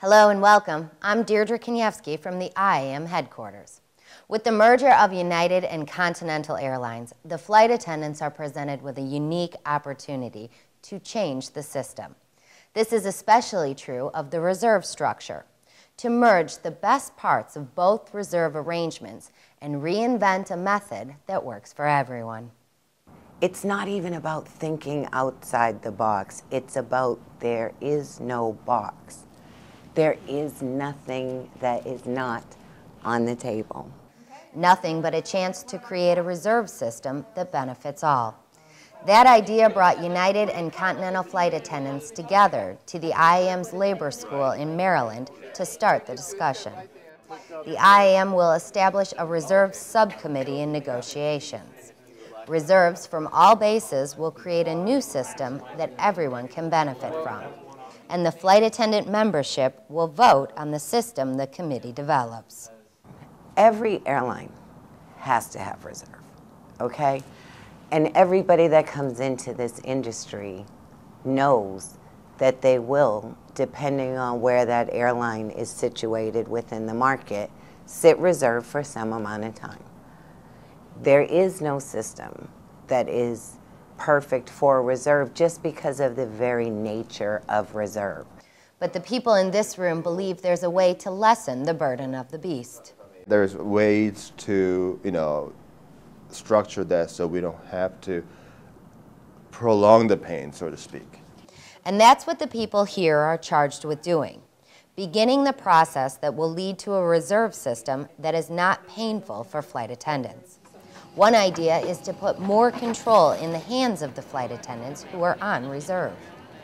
Hello and welcome. I'm Deirdre Kaniewski from the IAM headquarters. With the merger of United and Continental Airlines, the flight attendants are presented with a unique opportunity to change the system. This is especially true of the reserve structure, to merge the best parts of both reserve arrangements and reinvent a method that works for everyone. It's not even about thinking outside the box. It's about there is no box. There is nothing that is not on the table. Nothing but a chance to create a reserve system that benefits all. That idea brought United and Continental flight attendants together to the IAMs Labor School in Maryland to start the discussion. The IAM will establish a reserve subcommittee in negotiations. Reserves from all bases will create a new system that everyone can benefit from, and the flight attendant membership will vote on the system the committee develops. Every airline has to have reserve, okay? And everybody that comes into this industry knows that they will, depending on where that airline is situated within the market, sit reserve for some amount of time. There is no system that is perfect for reserve just because of the very nature of reserve. But the people in this room believe there's a way to lessen the burden of the beast. There's ways to, structure that so we don't have to prolong the pain, so to speak. And that's what the people here are charged with doing, beginning the process that will lead to a reserve system that is not painful for flight attendants. One idea is to put more control in the hands of the flight attendants who are on reserve.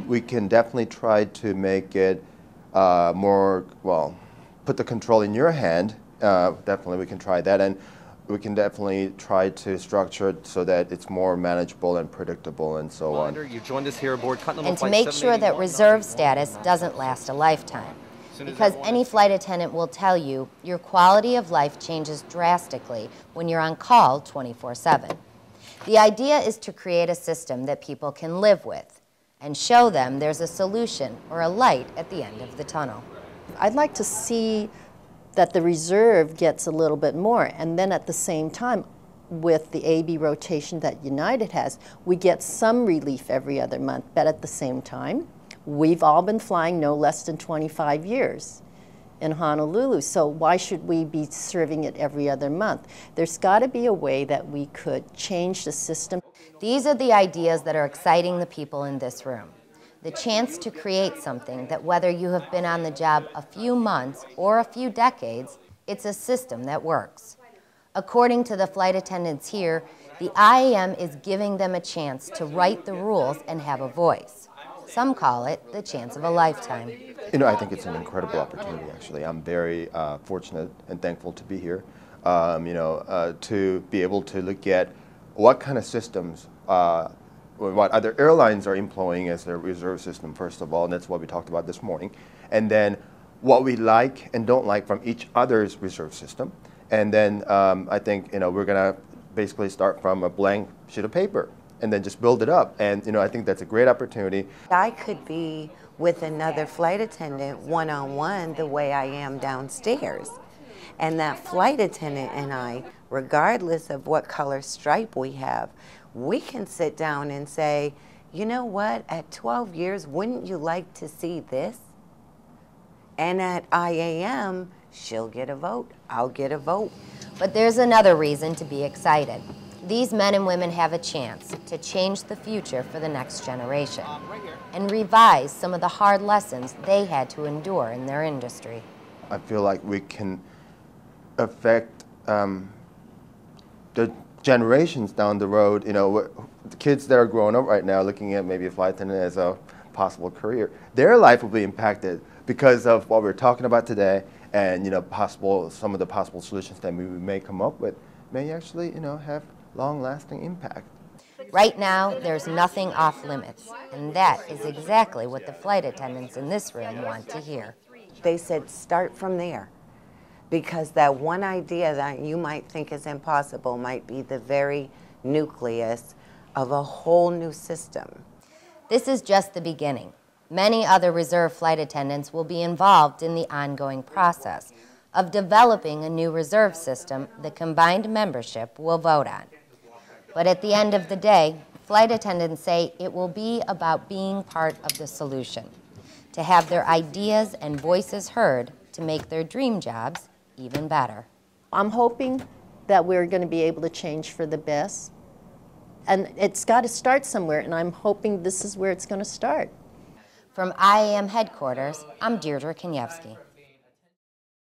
We can definitely try to make it put the control in your hand. Definitely we can try that, and we can definitely try to structure it so that it's more manageable and predictable and so on. You joined us here aboard Continental And to make sure that reserve status doesn't last a lifetime. Because any flight attendant will tell you your quality of life changes drastically when you're on call 24/7. The idea is to create a system that people can live with and show them there's a solution or a light at the end of the tunnel. I'd like to see that the reserve gets a little bit more, and then at the same time, with the AB rotation that United has, we get some relief every other month, but at the same time, we've all been flying no less than 25 years in Honolulu, so why should we be serving it every other month? There's got to be a way that we could change the system. These are the ideas that are exciting the people in this room. The chance to create something that, whether you have been on the job a few months or a few decades, it's a system that works. According to the flight attendants here, the IAM is giving them a chance to write the rules and have a voice. Some call it the chance of a lifetime. I think it's an incredible opportunity, actually. I'm very fortunate and thankful to be here, to be able to look at what kind of systems, what other airlines are employing as their reserve system, first of all, and that's what we talked about this morning, and then what we like and don't like from each other's reserve system. And then I think, we're going to basically start from a blank sheet of paper and then just build it up. And, I think that's a great opportunity. I could be with another flight attendant one-on-one the way I am downstairs. And that flight attendant and I, regardless of what color stripe we have, we can sit down and say, you know what, at 12 years, wouldn't you like to see this? And at IAM, she'll get a vote, I'll get a vote. But there's another reason to be excited. These men and women have a chance to change the future for the next generation and revise some of the hard lessons they had to endure in their industry. I feel like we can affect the generations down the road, the kids that are growing up right now looking at maybe a flight attendant as a possible career. Their life will be impacted because of what we're talking about today, and some of the possible solutions that we may come up with may actually have long-lasting impact. Right now, there's nothing off limits, and that is exactly what the flight attendants in this room want to hear. They said start from there, because that one idea that you might think is impossible might be the very nucleus of a whole new system. This is just the beginning. Many other reserve flight attendants will be involved in the ongoing process of developing a new reserve system the combined membership will vote on. But at the end of the day, flight attendants say it will be about being part of the solution, to have their ideas and voices heard to make their dream jobs even better. I'm hoping that we're going to be able to change for the best. And it's got to start somewhere, and I'm hoping this is where it's going to start. From IAM headquarters, I'm Deirdre Kaniewski.